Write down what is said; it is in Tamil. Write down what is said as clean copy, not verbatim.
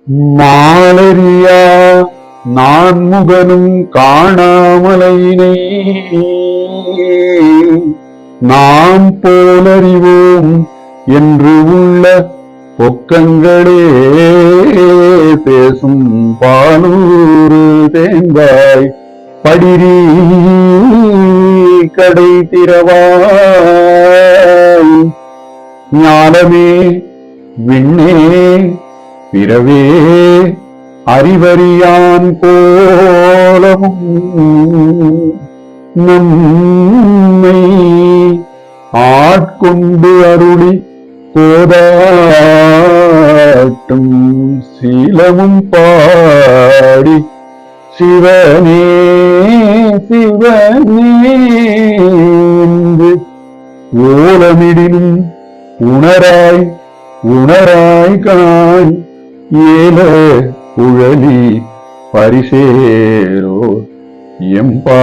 மாலரியா நான் முகனும் காணாமலையினை நாம் போலறிவோம் என்று உள்ள பொக்கங்களே பேசும் பாலூரு தேங்காய் படிரி கடை திறவாய் ஞானமே விண்ணே பிறவே அறிவறியான் கோலமும் நம்மை ஆட்கொண்டு அருளி கோதாட்டும் சீலமும் பாடி சிவனே சிவனே என்று ஓலமிடினும் உணராய் உணராய் காய் ஏல குழலி பரிசேரோ எம்பா